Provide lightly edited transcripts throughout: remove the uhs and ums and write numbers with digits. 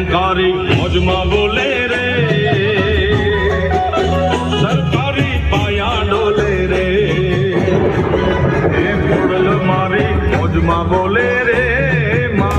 અહંકારી મોજમાં બોલે રે, સરકારી પાયા ડોલે રે, એ ખોડલ મારી મોજમાં બોલે રે માં।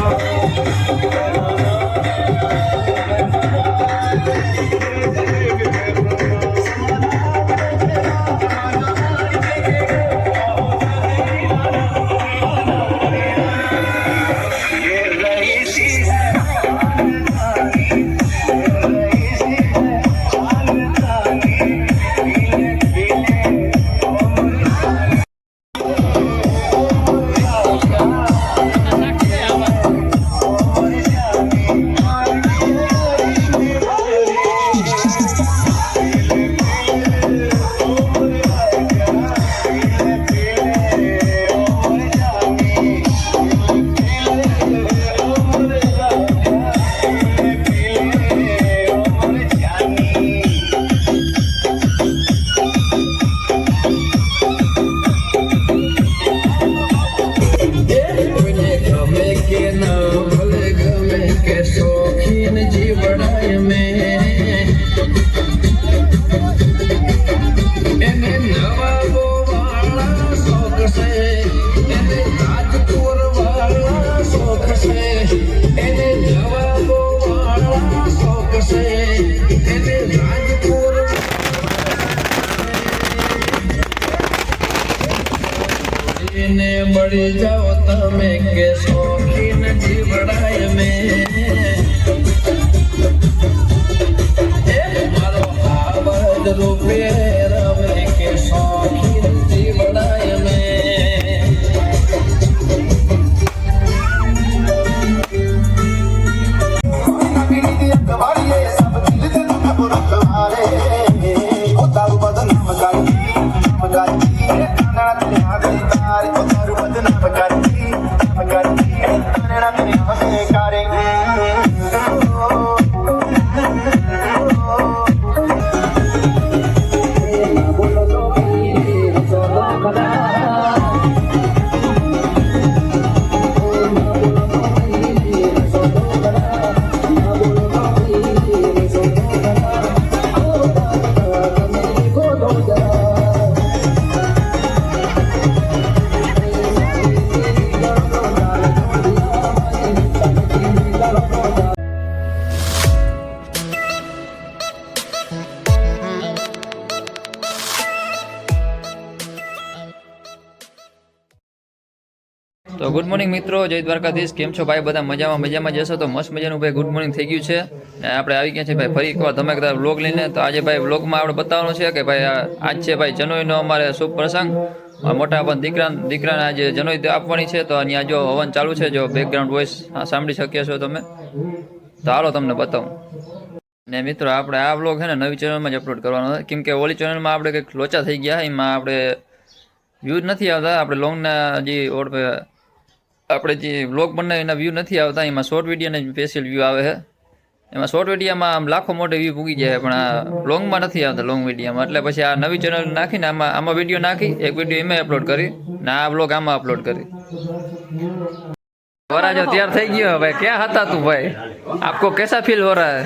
बड़ी जाओ तमे के शौकीन जीवड़ाय में मारो आवाज रूपे रवे के शौकीन जीवड़ाय में। તો ગુડ મોર્નિંગ મિત્રો, જય દ્વારકાધીશ। કેમ છો ભાઈ? બધા મજામાં જશો તો મસ્ત મજાનું ભાઈ ગુડ મોર્નિંગ થઈ ગયું છે। આપણે આવી ગયા છે ભાઈ ફરી એકવાર ધમાકેદાર વ્લોગ લઈને। તો આજે ભાઈ વ્લોગમાં આપણે બતાવવાનું છે કે ભાઈ આજ છે ભાઈ જનોઈનો અમારે શુભ પ્રસંગ। મોટા પણ દીકરાને આજે જનોઈ આપવાની છે। તો અહીંયા જો હવન ચાલુ છે, જો બેકગ્રાઉન્ડ વોઇસ સાંભળી શકીએ છો તમે। તો હાલો તમને બતાવું। ને મિત્રો આપણે આ વ્લોગ છે ને નવી ચેનલમાં જ અપલોડ કરવાનો છે, કેમ કે ઓલી ચેનલમાં આપણે કંઈક લોચા થઈ ગયા, એમાં આપણે વ્યૂઝ નથી આવતા। આપણે લોંગના જે આપણે જે વ્લોગ બનાવીએ એના વ્યૂ નથી આવતા, એમાં શોર્ટ વિડીયોને સ્પેશિયલ વ્યૂ આવે છે। એમાં શોર્ટ વિડીયોમાં આમ લાખો મોટે વ્યૂ પૂગી જાય, પણ આ લોંગમાં નથી આવતા, લોંગ વિડીયોમાં। એટલે પછી આ નવી ચેનલ નાખીને આમાં વિડીયો નાખી, એક વિડીયો એમાં અપલોડ કરી ને આ વ્લોગ આમાં અપલોડ કરી। વરાજો તૈયાર થઈ ગયો ભાઈ, ક્યાં હતા તું ભાઈ? આપકો कैसा फील हो रहा है?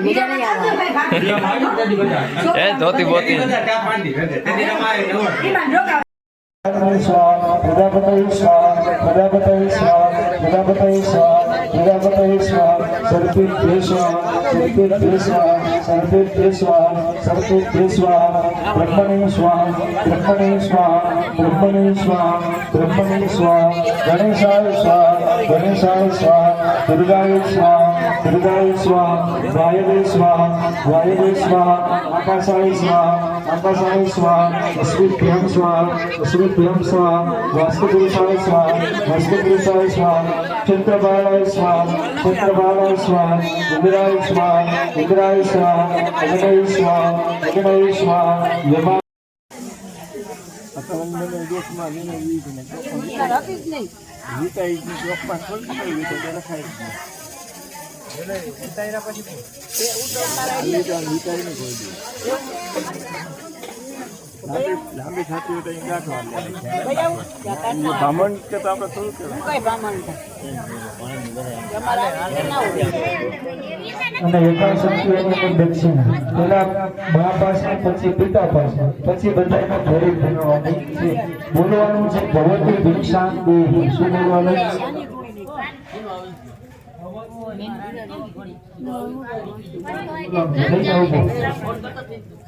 मुझे नहीं आता ए धोती बोती प्रजापतये स्वाहा प्रजापतये स्वाहा प्रजापतये स्वाहा प्रजापतये स्वाहा सर्वते स्वाहा सर्वते स्वाहा सर्वते स्वाहा सर्वते स्वाहा ब्रह्मणे स्वाहा ब्रह्मणे स्वाहा ब्रह्मणे स्वाहा ब्रह्मणे स्वाहा गणेशाय स्वाहा गणेशाय स्वाहा दुर्गाय स्वाहा दुर्गाय स्वाहा वायवे स्वाहा वायवे स्वाहा आकाशाय स्वाहा आकाशाय स्वाहा अश्विभ्यं स्वाहा अश्विभ्यं स्वाहा वास्तुपुरुषाय स्वाहा वास्तुपुरुषाय स्वाहा चंद्रबालाय स्वाहा चंद्रबालाय स्वाहा इंद्राय स्वाहा इंद्राय स्वाहा अग्नये स्वाहा अग्नये स्वाहा यमा લાંબી થતી હોય તો અહીં ગાંઠવા બ્રાહ્મણ કે તો આપણે થોડું કઈ બ્રાહ્મણ અને યથાશક્તિ એની અંદર દક્ષિણા પેલા મા પાસે પછી પિતા પાસે પછી બધાને ફરી ભણવાની છે બોલવાનું છે ભગવતી ભિક્ષા દેહી શું બોલવાનું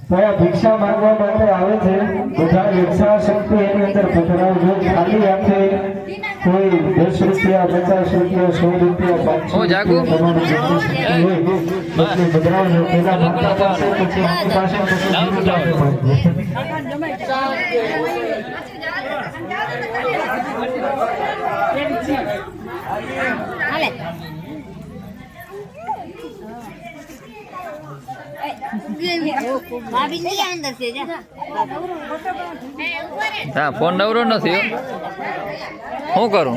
તો આ ભિક્ષા માંગવા માટે આવે છે બધા યથાશક્તિ એની અંદર પધરાવજો ખાલી હાથે કોઈ 10 રૂપિયા 50 રૂપિયા 100 રૂપિયા 500 જાગુ? તમારું જેટલી શક્તિ હોય એટલી પધરાવજો પેલા માતા પાસે પછી આપણી પાસે પછી ગુરુ પાસે માંગજો. હા ફોન નવરો નથી હો. શું કરું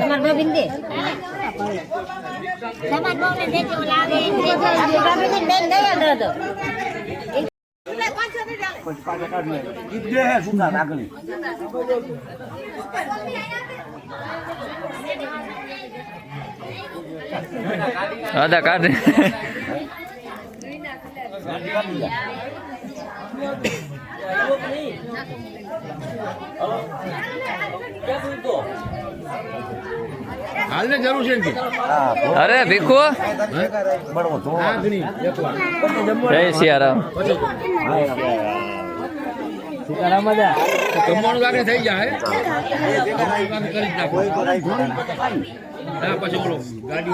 દાદા કાઢ હાલને જરૂર છે ને અરે ભીખુ જય સિયારામ જમવાનું લાગે થઈ જાય કરી જ નાખો હા પછી બોલો ગાડી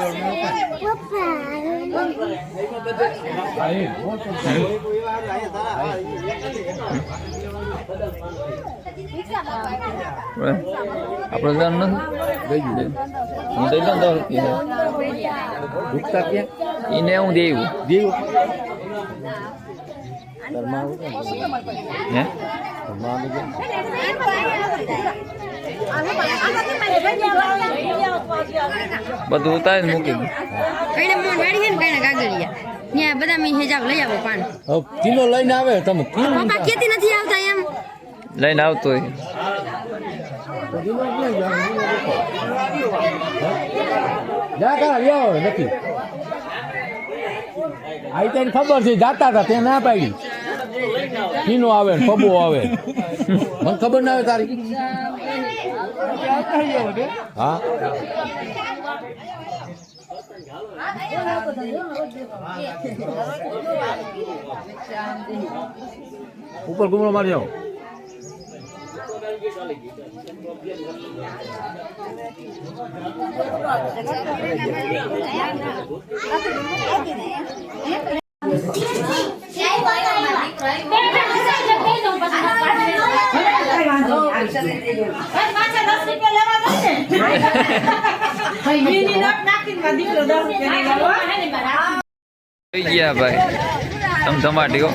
આપણો જાણ નથી હું દઈ દઉં તો ભૂખતા ક્યાં એને હું દેવું દેવું હે બધું ઉતારી મૂકી દઉં કઈને મોન વાડી છે ને કઈને કાગળિયા ત્યાં બધા મેં હેજાબ લઈ આવો પાન કિલો લઈને આવે તમે પપ્પા કેતી નથી આવતા એમ લઈને આવતો હોય જા કરા લ્યો નથી આઈ તને ખબર છે જાતા હતા તે ના પાડી કીનો આવે ને પબો આવે મને ખબર ના આવે તારી હા ઉપર ગુમડો મારી જાઓ થઈ ગયા ભાઈ તમ ધમાટી હો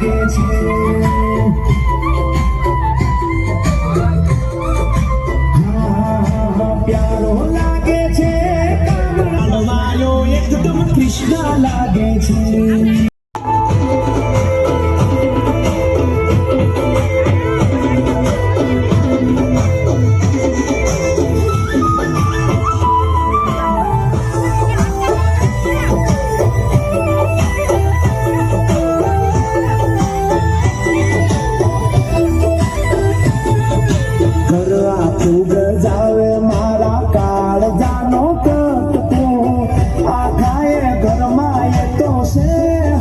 લાગે છે પ્યારો લાગે છે કામળવાયો એકદમ કૃષ્ણ લાગે છે ફૂગ જાવે મારા કાળજાનો કટકો આખાએ ઘરમાં એ તો છે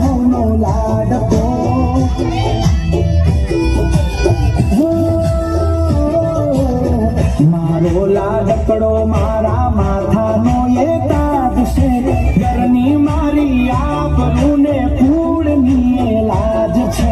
હવનો લાડકો હો, મારો લાડકડો મારા માથાનો એ તાજ છે ઘરની મારી આબરૂ ને કુળની એ લાજ છે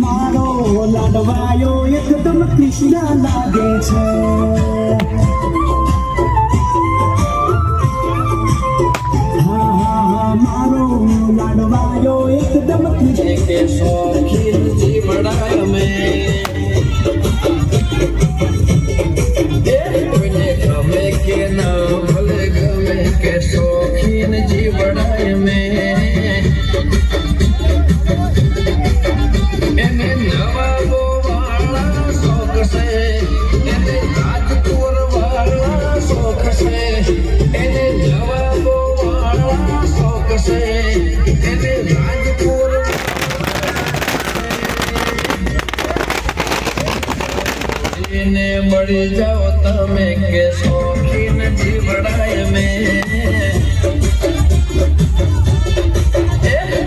મારો લાડવાયો એકદમ કૃષ્ણ લાગે છે મારો લાડવાયો એકદમ કૃષ્ણ કે શોખીન જીવડાય મેં કોઈને ગમે કે ન ભલે ગમે કે શોખીન જીવડાય મેં એને નવાબો વાળા શોખ છે એને રાજપુર વાળા શોખ છે એને નવાબો વાળા શોખ છે એને રાજપુર એને મળી જાઓ તમે કે શોખીન જીવડાય મેં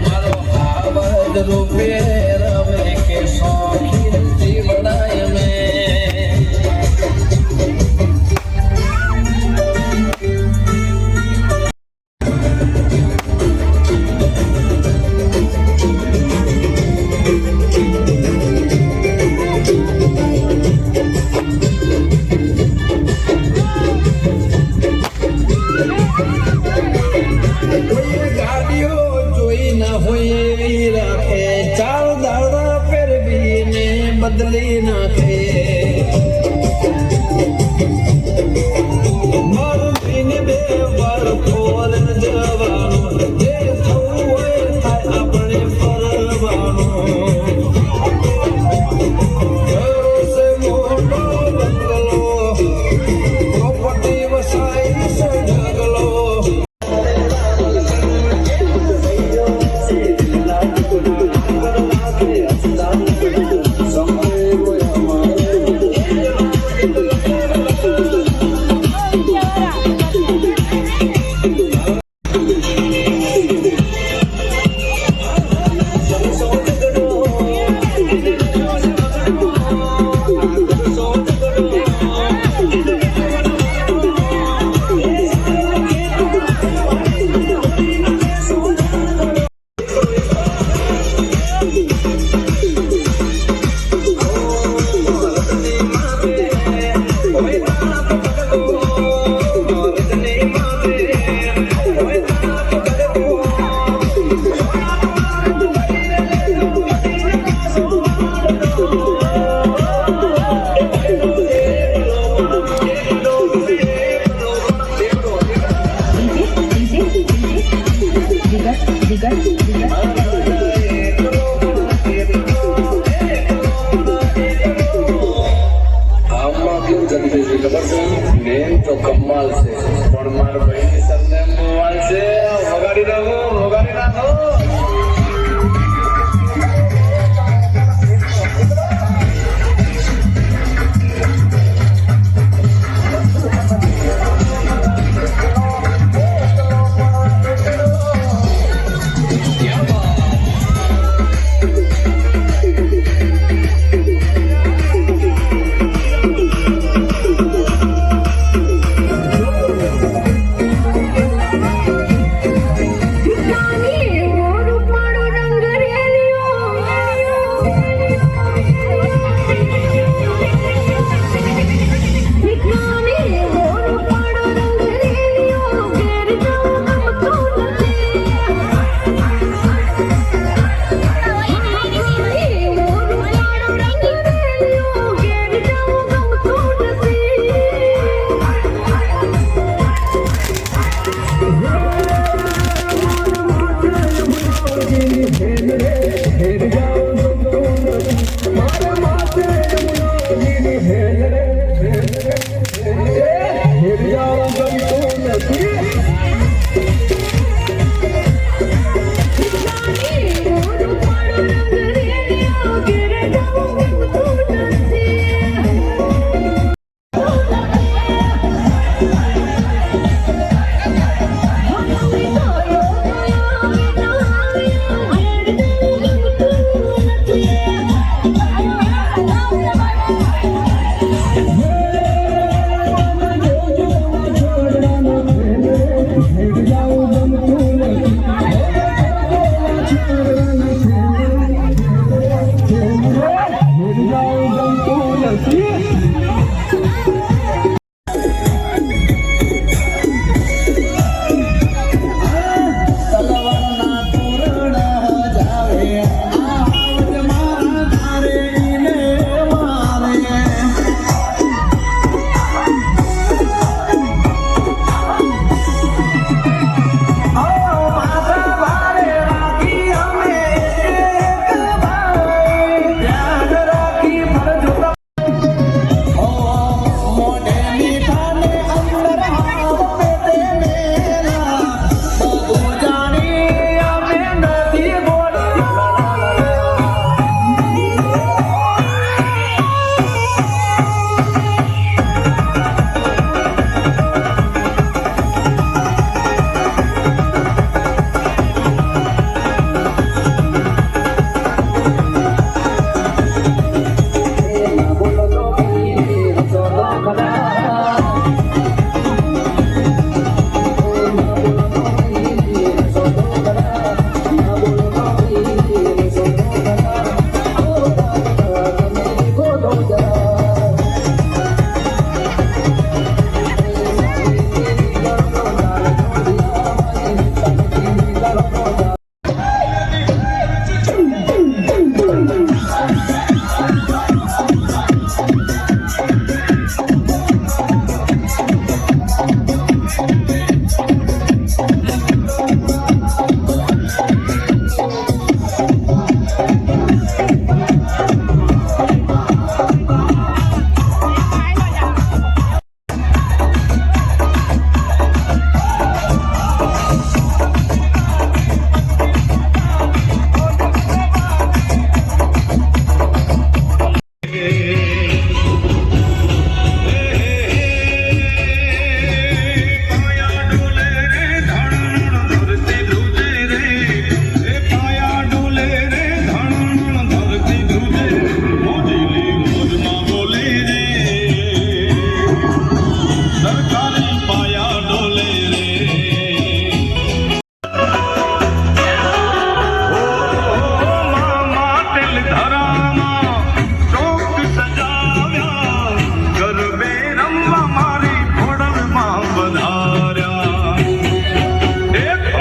મારો આવજ રૂપે રમે કે શોખીન જીવડાય મેં કોઈ ગાડીઓ જોઈ ના હોય એવી રાખે ચાર દાડા ફેરવીને બદલી નાખે મારું બે વાર ફોરન જવાનું જે થવું હોય થાય આપણે ફરવાનું ઘરો સે મોટો બંગલો પ્રોપર્ટી વસાઈ છે ઢગલો સમય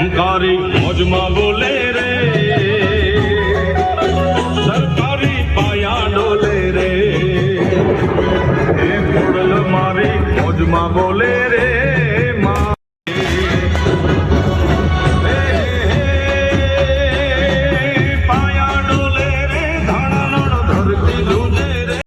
હંકારી મોજમાં બોલે રે સરકારી પાયા ડોલે રે એ ખોડલ મારી મોજમાં બોલે રે માં પાયા ડોલે રે ધાણા ધરતી ધૂજે રે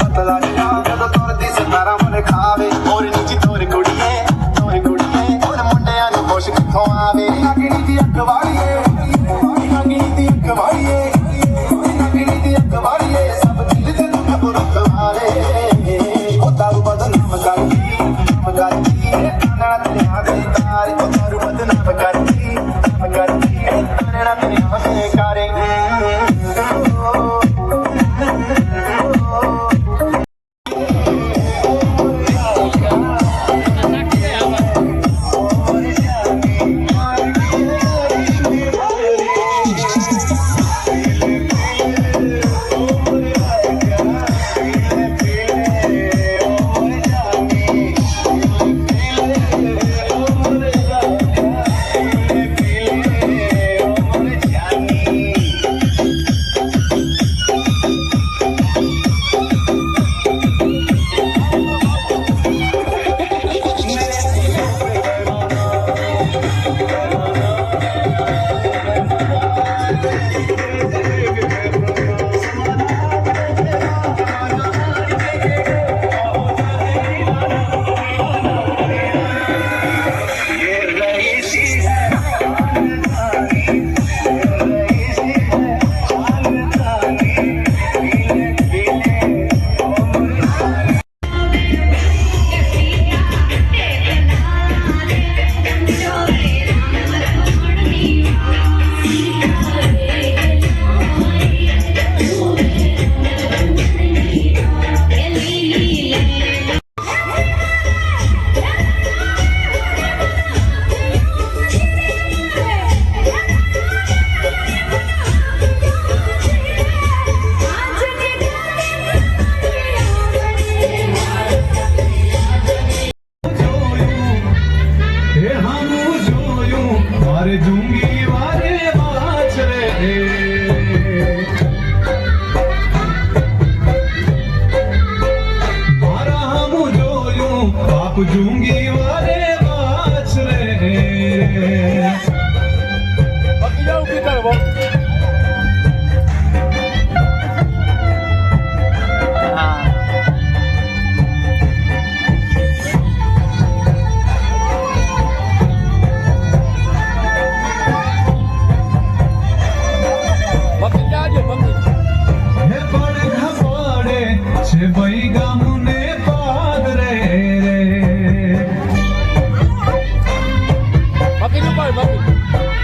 ਪਤਲਾ ਜਿਹਾ ਜਦੋਂ ਤੁਰਦੀ ਸਤਾਰਾ ਮਨ ਖਾਵੇ ਹੋਰ ਨੀਚੀ ਤੋਰ ਕੁੜੀਏ ਹੁਣ ਮੁੰਡਿਆਂ ਨੂੰ ਖੁਸ਼ ਕਿੱਥੋਂ ਆਵੇ ਨਗਣੀ ਦੀ ਅੱਖ ਵਾਲੀਏ ਸਭ ਦਿਲ ਤੇ ਦੁੱਖ ਬੁਰਕ ਵਾਲੇ ਉਹ ਦਾਰੂ ਬਦਨਾਮ ਕਰਦੀ ਨਾਨਾ ਤੇਰਿਆਂ ਦੇ ਤਾਰੇ ਉਹ ਦਾਰੂ ਬਦਨਾਮ ਕਰਦੀ ਨਾਨਾ ਤੇਰਿਆਂ ਦੇ ਕਾਰੇ નીકળ